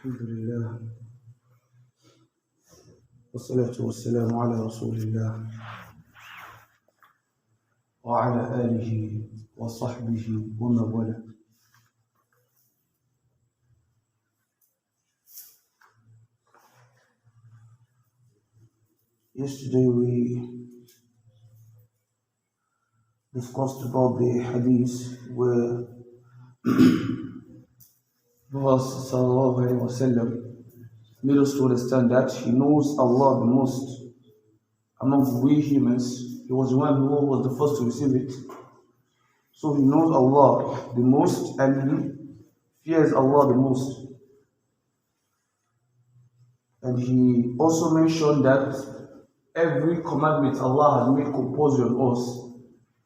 الحمد لله والصلاة والسلام على رسول الله وعلى آله وصحبه ومن والاه. Yesterday we discussed about the hadith where Prophet sallallahu alaihi wasallam made us to understand that he knows Allah the most among we humans. He was the one who was the first to receive it. So he knows Allah the most and he fears Allah the most. And he also mentioned that every commandment Allah has made compulsory on us.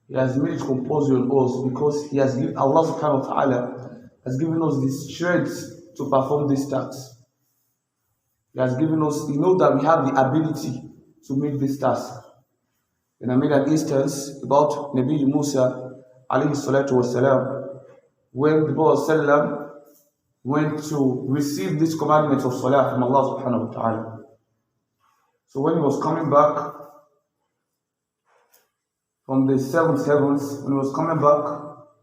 He has made it compulsory on us because He has given Allah subhanahu wa ta'ala has given us the strength to perform these tasks. He has given us, He knows that we have the ability to make this task. And I made an instance about Nabi Musa alayhi salatu wasalam, when the Prophet went to receive this commandment of Salah from Allah subhanahu wa ta'ala. So when he was coming back from the seventh heavens, when he was coming back,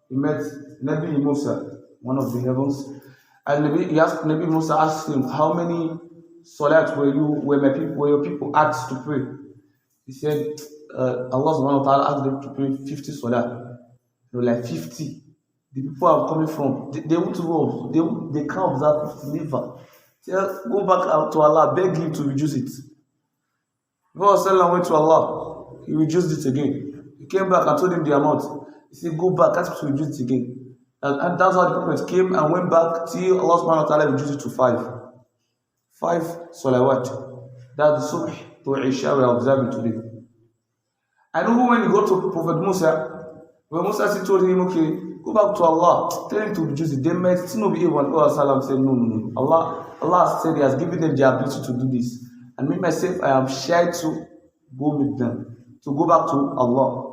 he met Nabi Musa, one of the heavens, and Nabi Musa asked him, how many salat were your people asked to pray? He said, Allah subhanahu wa ta'ala asked them to pray 50 salat. They were like 50. The people are coming from, they won't roll, they can't observe 50, never. Go back out to Allah, beg Him to reduce it. The Prophet went to Allah, He reduced it again. He came back and told him the amount. He said, go back, ask him to reduce it again. And that's how the Prophet came and went back till Allah subhanahu wa ta'ala reduced it to 5. 5 salawat. That's the subh to Isha we are observing today. And even when he got to Prophet Musa, when Musa told him, okay, go back to Allah, tell him to reduce it. They might still not be able. And Prophet said, no. Allah said He has given them the ability to do this. And me myself, I am shy to go with them, to go back to Allah.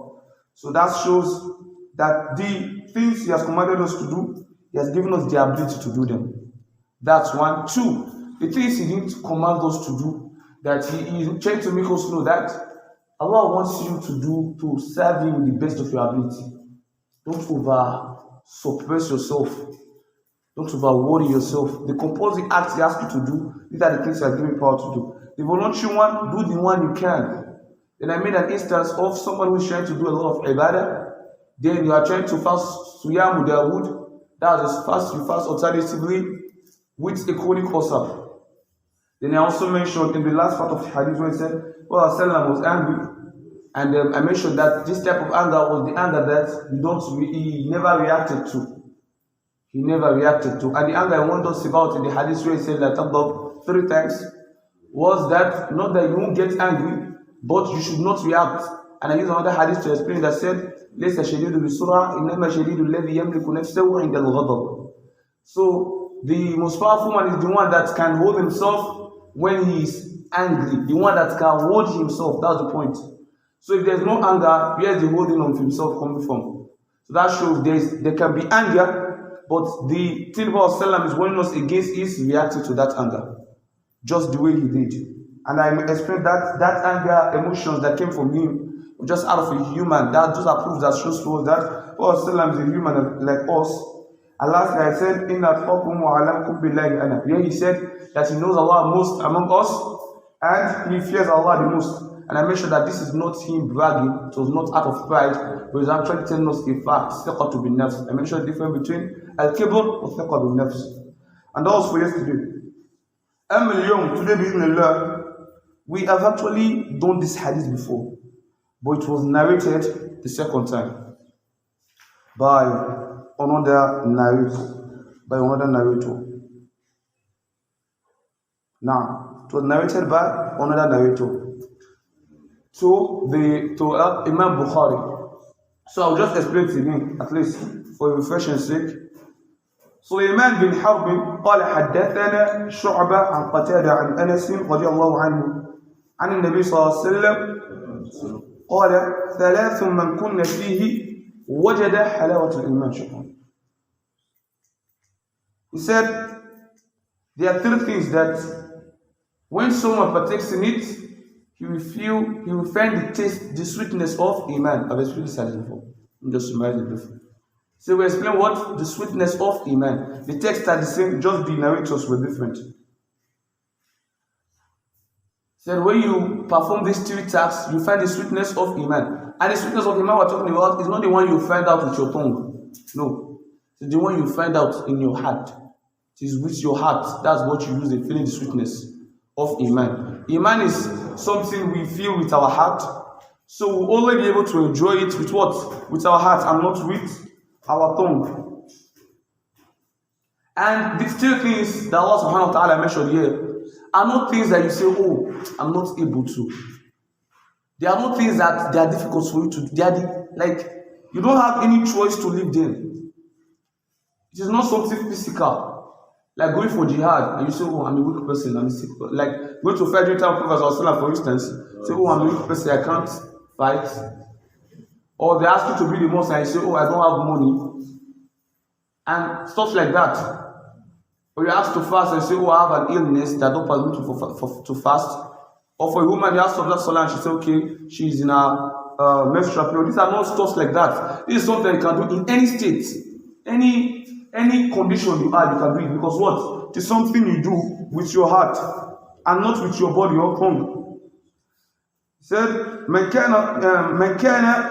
So that shows that the things He has commanded us to do, He has given us the ability to do them. That's one. 2, the things He didn't command us to do, that He is trying to make us know that Allah wants you to serve Him with the best of your ability. Don't over suppress yourself. Don't over worry yourself. The compulsory acts He asks you to do, these are the things He has given power to do. The voluntary one, do the one you can. Then I made an instance of someone who is trying to do a lot of ibadah. Then you are trying to fast suyam with their wood. That is fast, you fast alternatively with a chronic ulcer. Then I also mentioned in the last part of the hadith when it said, well, Salam was angry. And I mentioned that this type of anger was the anger that he never reacted to. He never reacted to. And the anger I want us about in the hadith where he said that about 3 times was that not that you won't get angry, but you should not react. And I use another hadith to explain that said, لَيْسَ شَدِيدُ بِسُرْعَةٍ إِنَّمَا شَدِيدُ الَّذِي يَمْلِكُ نَفْسَهُ عِنْدَ الْغَضَبِ. So the most powerful one is the one that can hold himself when he is angry. The one that can hold himself. That's the point. So if there's no anger, where is the holding of himself coming from? So that shows there can be anger, but the thing about Salam is warning us against is reacting to that anger, just the way he did. And I explained that anger, emotions that came from him, were just out of a human. Those are proofs that shows to us that Prophet Salam is a human like us. And lastly, I said, "Inna atqakum wa alamkum billahi ana." Here he said that he knows Allah most among us, and he fears Allah the most. And I mentioned that this is not him bragging, it was not out of pride, but he's actually telling us a fact, thiqatu bin nafs. I mentioned the difference between al-kibr and thiqa bin nafs. And that was for yesterday. Today, bismillah, we have actually done this hadith before, but it was narrated the second time by another narrator. Now, it was narrated by another narrator to Imam Bukhari. So I'll just explain to him, at least for refreshing's sake. سليمان بن حرب قال حدثنا شعبة عن قتادة عن أنس رضي الله عنه عن النبي صلى الله عليه وسلم قال 3 من كن فيه وجد حلاوة الإيمان. He said There are three things that when someone partakes in it, he will find the taste, the sweetness of Iman. I've explained this before. I'm just reminding you briefly. So we explain what? The sweetness of Iman. The texts are the same, just the narrators were different. So when you perform these three tasks, you find the sweetness of Iman. And the sweetness of Iman we're talking about is not the one you find out with your tongue. No. It's the one you find out in your heart. It is with your heart. That's what you use in feeling the sweetness of Iman. Iman is something we feel with our heart. So we'll only be able to enjoy it with what? With our heart and not with our tongue. And these three things that Allah subhanahu wa ta'ala mentioned here are not things that you say, oh, I'm not able to. They are not things that they are difficult for you to do. They are you don't have any choice to live them. It is not something physical. Like going for jihad, and you say, oh, I'm a weak person, I'm a sick person. Like going to fight with our Prophet, for instance, say, oh, I'm a weak person, I can't fight. Or they ask you to be the mosque, and you say, oh, I don't have money. And stuff like that. Or you ask to fast and say, oh, I have an illness that don't permit me to fast. Or for a woman, you ask to observe Salah and she say, okay, she's in a menstrual period. These are not stuff like that. This is something you can do in any state. Any condition you are, you can do it. Because what? It is something you do with your heart and not with your body or tongue. He said, مَنْ كَانَ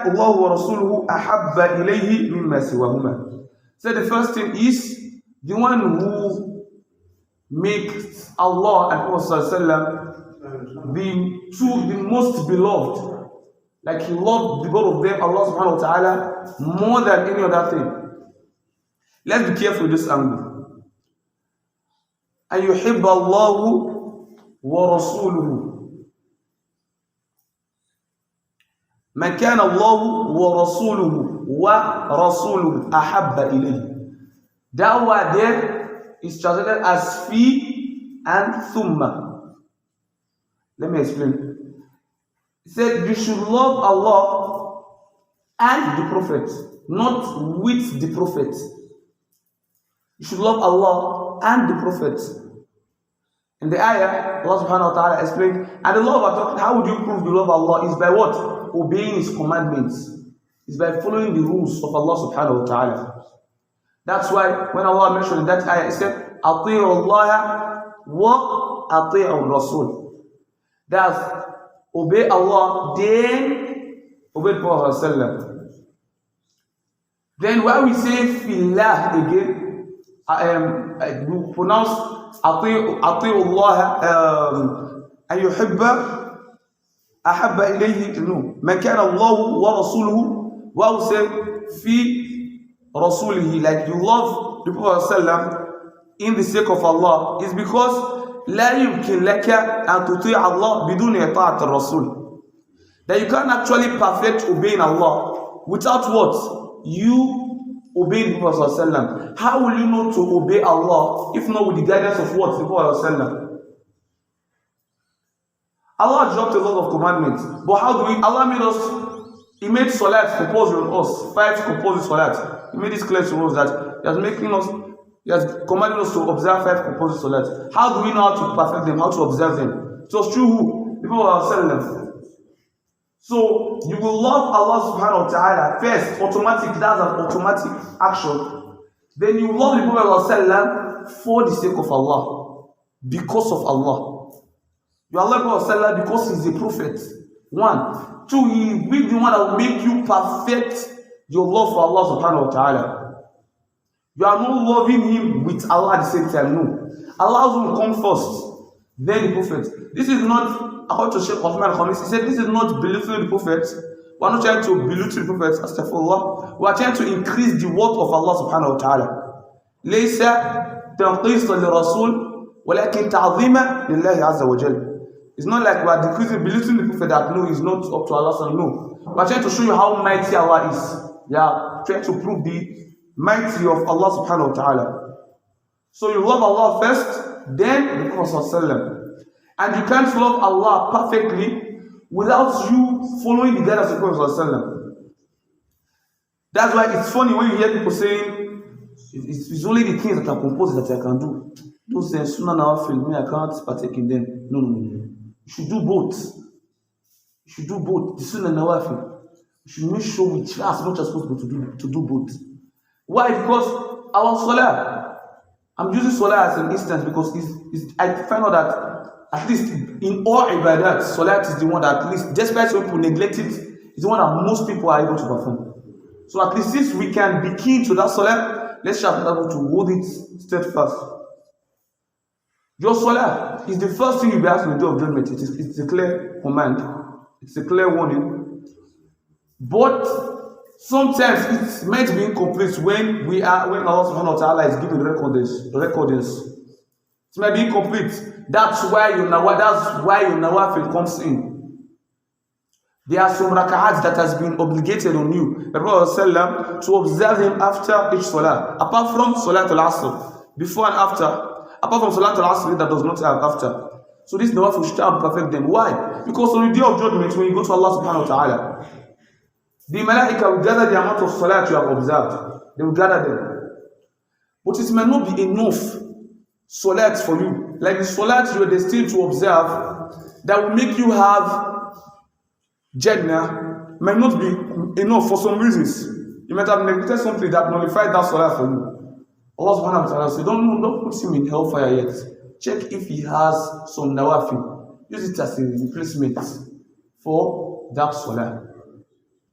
اللَّهُ وَرَسُولُهُ أَحَبَّ إِلَيْهِ مِمَّا سِوَاهُمَا. So the first thing is the one who makes Allah and Prophet the most beloved. Like he loved the both of them, Allah subhanahu wa ta'ala, more than any other thing. Let's be careful with this angle. أَن يُحِبَّ اللَّهُ وَرَسُولُهُ. مَنْ كَانَ اللَّهُ وَرَسُولُهُ وَرَسُولُهُ أَحَبَّ إِلَيْهِ. That word there is translated as fi and thumma. Let me explain. It said you should love Allah and the Prophet, not with the Prophet. You should love Allah and the Prophet. In the ayah, Allah subhanahu wa ta'ala explained, and the love we're talking, how would you prove the love of Allah? Is by what? Obeying His commandments. It's by following the rules of Allah subhanahu wa ta'ala. That's why when Allah mentioned in that ayah, He said, أَطِيعُوا اللَّهَ وَأَطِيعُوا الرَّسُولِ. That's obey Allah, then obey the Prophet. Then when we say fillah again, we pronounce أطيعوا الله أن يحب أحب إليه من كان الله ورسوله. What we say في رسوله, like you love the Prophet in the sake of Allah, is because لا يمكن لك أن تطيع الله بدون إطاعة الرسول. That you can't actually perfect obeying Allah without what? You obeying the Prophet. How will you know to obey Allah if not with the guidance of what? The Prophet. Allah dropped a lot of commandments, but how do we? Allah made us. He made salat compulsory on us. 5 compulsory salat. He made it clear to us that He has commanded us to observe 5 compulsory salat. How do we know how to perfect them? How to observe them? It was through who? The Prophet. So you will love Allah subhanahu wa ta'ala first, automatic, that's an automatic action. Then you love the Prophet for the sake of Allah, because of Allah. You love the Prophet because he's a prophet. 1. 2, he will be the one that will make you perfect your love for Allah subhanahu wa ta'ala. You are not loving him with Allah at the same time. No. Allah will come first, then the Prophet. This is not, according to Sheikh Uthman al-Khamis, he said this is not belittling the Prophet. We are not trying to belittle the Prophet, astaghfirullah. We are trying to increase the worth of Allah subhanahu wa ta'ala. ليس تنقيصا للرسول ولكن تعظيما لله عز وجل. It's not like we are decreasing, belittling the Prophet that no, he's not up to Allah. No. We are trying to show you how mighty Allah is. Yeah, trying to prove the mighty of Allah subhanahu wa ta'ala. So you love Allah first, then the Prophet. And you can't love Allah perfectly without you following the guidance of the Prophet. That's why it's funny when you hear people saying, it's only the things that are composed that I can do. those sunnah nawafil, me, I can't partake in them. No. You should do both. You should do both. The sunnah nawafil. You should make sure we try as much as possible to do both. Why? Because our salah, I'm using salah as an instance because I find out that at least in all ibadat, salah is the one that at least, despite some people neglect it, is the one that most people are able to perform. So at least since we can be keen to that salah, let's try to be able to hold it steadfast. Your salah is the first thing you'll be asked on the day of judgment. It's a clear command. It's a clear warning. But sometimes it's meant to be incomplete when Allah subhanahu wa ta'ala is giving recordings. It might be incomplete. That's why your nawafil comes in. There are some rak'ahs that has been obligated on you, the Prophet to observe him after each salah, apart from salat al-asr, before and after, apart from salat al-asr that does not have after. So this nawafil should have perfect them. Why? Because on the day of judgment, when you go to Allah subhanahu wa ta'ala, the malaika will gather the amount of salat you have observed. They will gather them. But it may not be enough salat for you. Like the salat you are destined to observe that will make you have Jannah might not be enough for some reasons. You might have neglected something that nullified that salah for you. Allah subhanahu wa ta'ala said, don't put him in hellfire yet. Check if he has some nawafil. Use it as a replacement for that salah.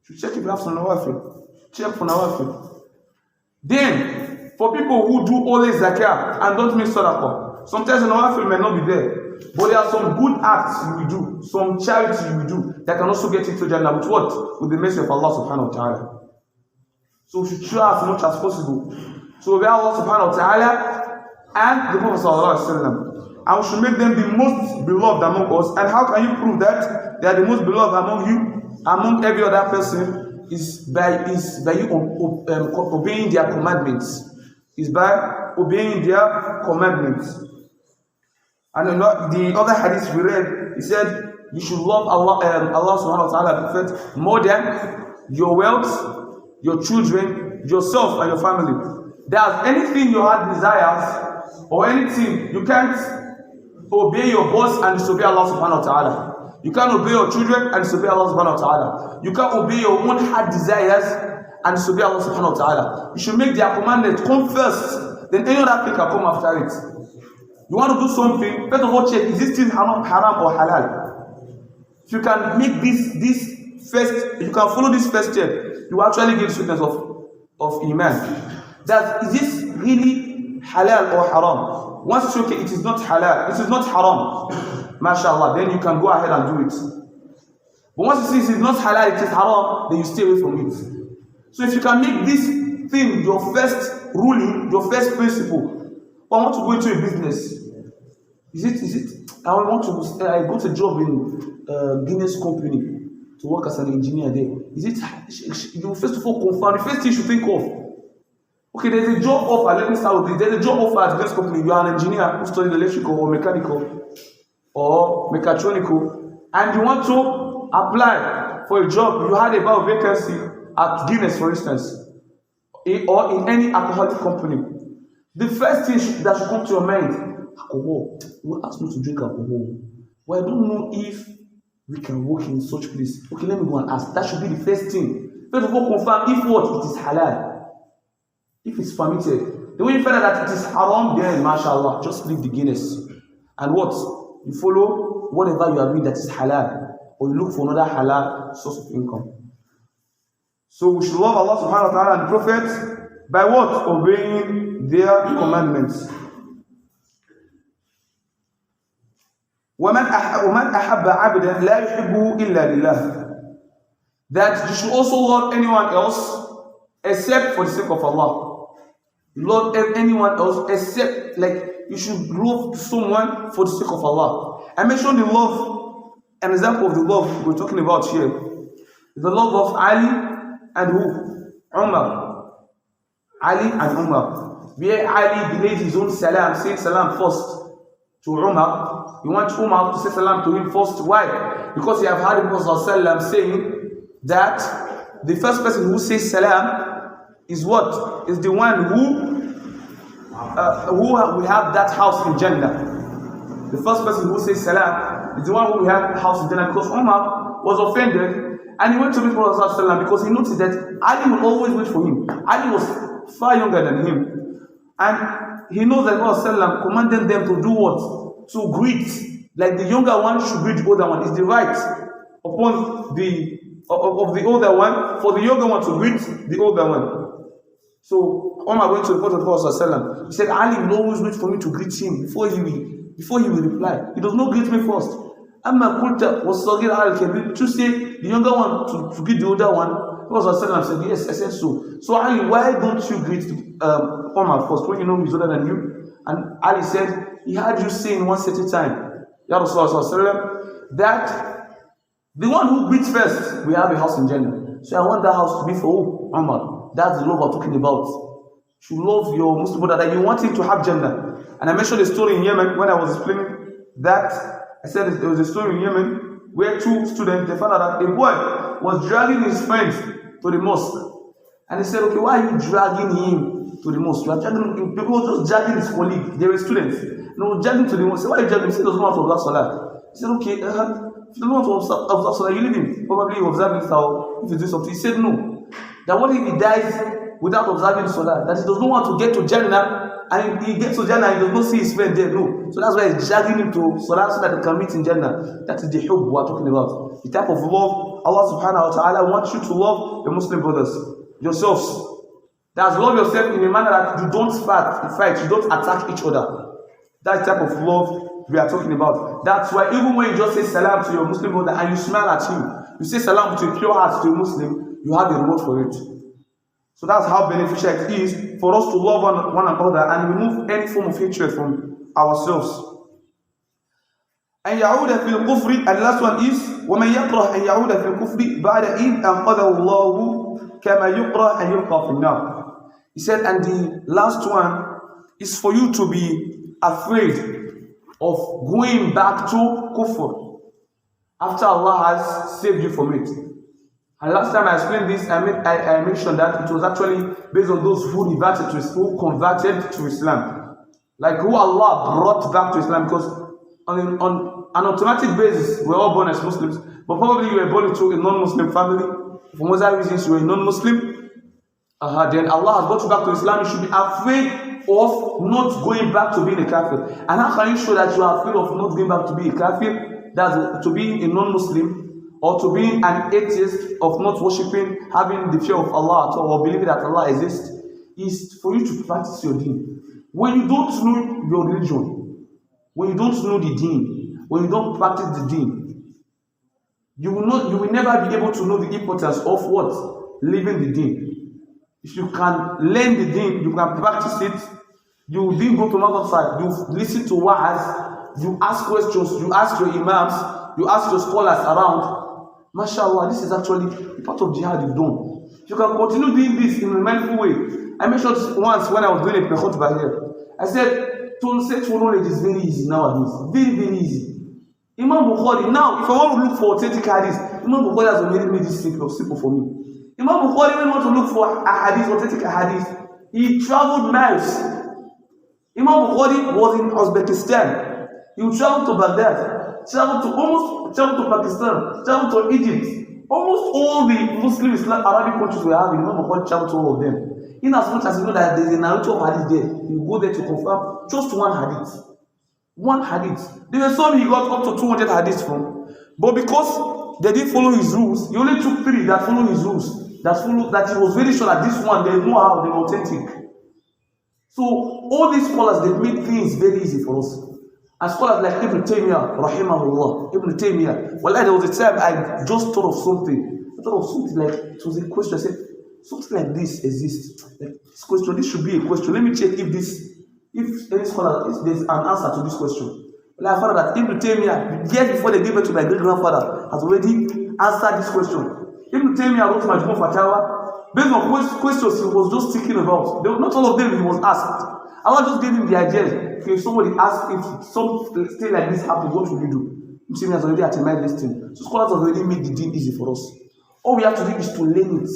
You check if you have some nawafil. Check for nawafil. Then, for people who do always zakah and don't make sadaqah, sometimes the nawafil may not be there. But there are some good acts you will do, some charity you will do that can also get into Jannah with what? With the mercy of Allah subhanahu wa ta'ala. So we should try as much as possible. So we Allah subhanahu wa ta'ala and the Prophet sallallahu alaihi wasallam. And we should make them the most beloved among us. And how can you prove that they are the most beloved among you, among every other person, is by you obeying their commandments. Is by obeying their commandments. And the other hadith we read, he said, you should love Allah subhanahu wa ta'ala Prophet more than your wealth, your children, yourself, and your family. There's anything your heart desires, or anything, you can't obey your boss and disobey Allah subhanahu wa ta'ala. You can't obey your children and disobey Allah subhanahu wa ta'ala. You can't obey your own heart desires and disobey Allah subhanahu wa ta'ala. You should make their commandment come first, then any other thing can come after it. You want to do something, first of all check, is this thing haram or halal? If you can make this first, if you can follow this first step, you will actually get sweetness of iman. That is this really halal or haram? Once it's okay, it is not halal, it is not haram, mashallah, then you can go ahead and do it. But once you see it is not halal, it is haram, then you stay away from it. So if you can make this thing your first ruling, your first principle, I want to go into a business. Is it? I got a job in Guinness company to work as an engineer there. Is it? You first of all confirm. The first thing you should think of. Okay, there's a job offer. Let me start with this. There's a job offer at Guinness company. You are an engineer who studied electrical or mechanical or mechatronical, and you want to apply for a job. You had about a vacancy at Guinness, for instance, or in any alcoholic company. The first thing that should come to your mind, alcohol. You ask me to drink alcohol. Well, I don't know if we can work in such place. Okay, let me go and ask. That should be the first thing. First of all, confirm if what? It is halal. If it's permitted. The way you find out that it is haram, then mashallah, just leave the Guinness. And what? You follow whatever you are doing that is halal. Or you look for another halal source of income. So we should love Allah subhanahu wa ta'ala and the Prophet by what? Obeying their commandments. وَمَنْ أَحَبَّ عَبْدًا لَا يُحِبُّهُ إِلَّا لِلَّهِ. That you should also love anyone else except for the sake of Allah. Love anyone else except, like, you should love someone for the sake of Allah. I mentioned the love, an example of the love we're talking about here. The love of Ali and who? Umar. Ali and Umar. Where Ali delayed his own salam, saying salam first to Umar. He wants Umar to say salam to him first. Why? Because he have heard the Prophet saying that the first person who says salam is what? Is the one who who we have that house in Jannah. The first person who says salam is the one who we have house in Jannah, because Umar was offended and he went to meet Prophet ﷺ because he noticed that Ali would always wait for him. Ali was far younger than him, and he knows that Prophet ﷺ commanded them to do what? To greet, like the younger one should greet the older one. It's the right upon the of the older one for the younger one to greet the older one. So Umar went to the Prophet ﷺ. He said, Ali will always wait for me to greet him before he will reply. He does not greet me first. Amma Kulta was Sagir al-Kabir to say the younger one to greet the older one. Prophet ﷺ said, yes, I said so. So Ali, why don't you greet Umar first when you know he's older than you? And Ali said, he had you say in one certain time, Ya Rasulullah, that the one who greets first will have a house in Jannah. So I want that house to be for who? Umar. That's the love we're talking about. You love your Muslim brother, that you want him to have Jannah. And I mentioned a story in Yemen when I was explaining that. I said there was a story in Yemen where two students, they found out that a boy was dragging his friends to the mosque. And he said, okay, why are you dragging him to the mosque? You are dragging him. People were just dragging his colleague. They were students. No, dragging to the mosque. Why are you dragging him? He said, he doesn't want to observe Salah. He said, okay, if you don't want to observe Salah, you leave him. Probably you observe it if you do something. He said, no. That what if he dies without observing Salah? That he does not want to get to Jannah, and he gets to Jannah and he does not see his friend there. No. So that's why he's dragging him to Salah so that he can meet in Jannah. That is the hubb we are talking about. The type of love Allah subhanahu wa ta'ala wants you to love your Muslim brothers, yourselves. That's love yourself in a manner that you don't fight, you don't attack each other. That's the type of love we are talking about. That's why even when you just say salam to your Muslim brother and you smile at him, you say salam with a pure heart to a Muslim, you have a reward for it. So that's how beneficial it is for us to love one another and remove any form of hatred from ourselves. And يعود في الكفر, and the last one is ومن يكره أن يعود في الكفر بعد إذ أنقذه الله كما يكره أن يلقى في النار. He said, and the last one is for you to be afraid of going back to kufr after Allah has saved you from it. And last time I explained this, I mentioned that it was actually based on those who converted to Islam, like who Allah brought back to Islam, because on an automatic basis we're all born as Muslims, but probably you were born into a non-Muslim family. For other reasons you were a non-Muslim. Then Allah has brought you back to Islam. You should be afraid of not going back to being a kafir. And how can you show that you are afraid of not going back to be a kafir? That's to be a non-Muslim, or to be an atheist, of not worshipping, having the fear of Allah at all, or believing that Allah exists, is for you to practice your deen. When you don't know your religion, when you don't know the deen, when you don't practice the deen, you will never be able to know the importance of what? Living the deen. If you can learn the deen, you can practice it, you then go to another side, you listen to wa'az, you ask questions, you ask your imams, you ask your scholars around. MashaAllah, this is actually part of jihad you've done. You can continue doing this in a mindful way. I mentioned once when I was doing a khutbah here. I said, to search for knowledge is very easy nowadays. Very, very easy. Imam Bukhari, now, if I want to look for authentic hadith, Imam Bukhari has already made this simple for me. Imam Bukhari, when he wants to look for a hadith, authentic hadith, he traveled miles. Imam Bukhari was in Uzbekistan. He would travel to Baghdad. Travel to Pakistan, travel to Egypt. Almost all the Muslim Arabic countries we have, Imam Bukhari traveled to all of them. In as much as you know that there is a narrator of hadith there, you go there to confirm just one hadith. One hadith. There were some he got up to 200 hadiths from. But because they didn't follow his rules, he only took 3 that follow his rules. That he was very sure that this one, they know how, they're authentic. So all these scholars, they made things very easy for us. And scholars like Ibn Taymiyyah, rahimahullah, Ibn Taymiyyah, well, there was a time I just thought of something. I thought of something like, it was a question. I said, something like this exists. Like, this question, this should be a question. Let me check if any scholar, if there's an answer to this question. Well, I found out that Ibn Taymiyyah, years before they gave it to my great-grandfather, has already answered this question. Ibn Taymiyyah wrote Majmu' Fatawa, based on questions he was just thinking about. Not all of them he was asked. Allah just gave him the idea. If somebody asks if something like this happens, what would you do? Ibn has already atomic this thing. So scholars have already made the deen easy for us. All we have to do is to learn it.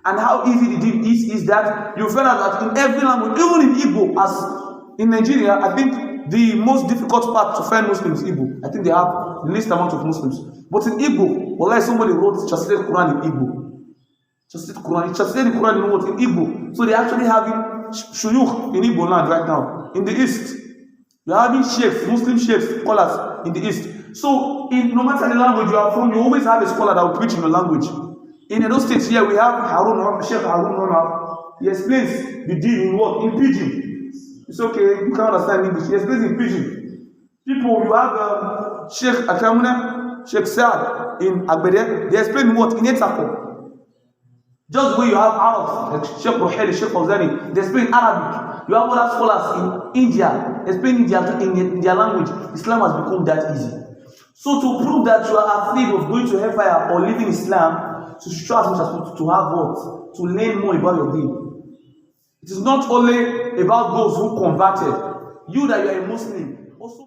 And how easy the deen is that you find out that in every language, even in Igbo, as In Nigeria, I think the most difficult part to find Muslims is Igbo. I think they have the least amount of Muslims. But in Igbo, well, like somebody wrote translated Quran in Igbo. Translated the Quran in what? In Igbo. So they actually having shuyukh in Igbo land right now. In the East, they are having sheikhs, Muslim sheikhs, scholars in the East. So no matter the language you are from, you always have a scholar that will preach in your language. In those states here, we have Sheikh Harun Rona. He explains the deen in what? In Pidgin. It's okay, you can't understand English. He explains in Pidgin. People, you have Sheikh Akamuna, Sheikh Saad in Agbede. They explain what? In Etako. Just where you have Arabs, like Sheikh Ruhaili, Sheikh Fawzani, they explain Arabic. You have other scholars in India, explain India in their language. Islam has become that easy. So to prove that you are afraid of going to hellfire or leaving Islam, so you should try as much as possible to have what? To learn more about your deen. It is not only about those who converted. You that you are a Muslim, also